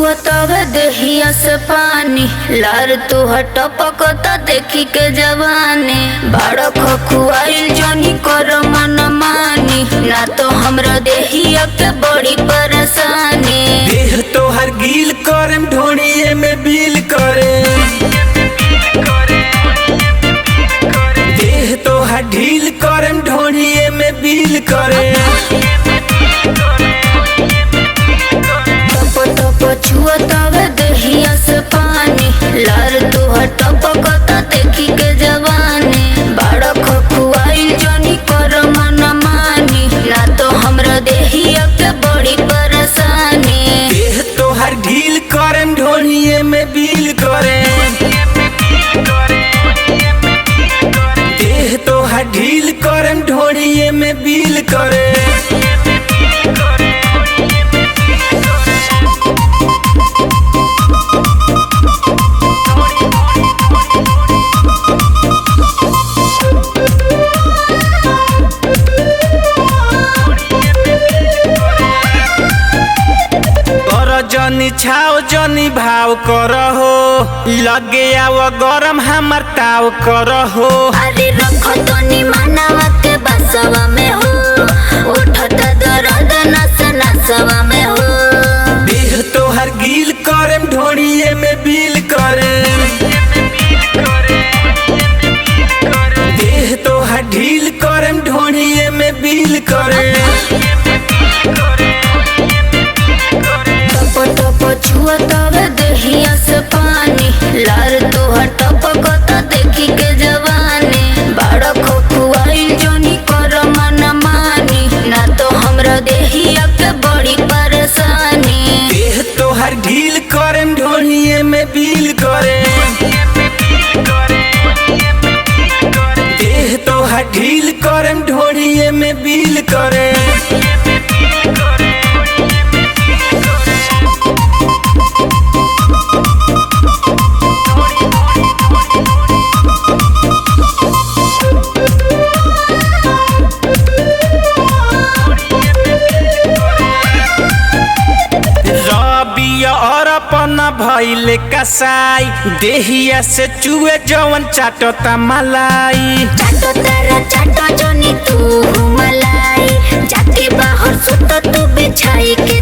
छुअतावे देहिया से पानी लार तुहर टपकता देखी के जवानी बड़ा खखुआइल जनी कर मन मानी ना तो हमरा देहिया के बड़ी परेशानी। देह तोहर गील करम ढोड़िए में बिल करे, देह तोहर ढील करम ढोड़िए में बिल करे। छुअतावे देहिया से पानी लार तुहर टपकता देखी के जवानी बड़ा खखुआइल जनी कर मन मानी ना तो हमरा देहिया के बड़ी परेशानी। देह तोहर ढील करम ढोड़िए में बिल करे, देह तोहर ढील करम ढोड़िए में बिल करे। जनी छाव जनी भाव करहो लगे आव गरम हमर ताव करहो। अरे रखो तनी मानवा के बसवा में हो उठता दर्द नस नसवा में हो। देह तोहर गील करम ढोड़िए में बिल करे, देह तोहर ढील करम ढोड़िए में बिल करे। छुअतावे देहिया से पानी लार तुहर टपकता देखी के जवानी बड़ा खखुआइल जनी कर मन मानी ना तो हमरा देहिया के बड़ी परेशानी। देह तोहर ढील करम ढोड़िए में बिल करे, देह तोहर ढील करम ढोड़िए में बिल करे। और अपना भइले कसाई देहिया से चुए जवन चाटता मलाई। चाटो जनी तू मलाई जाके बाहर सुत तू बिछाई के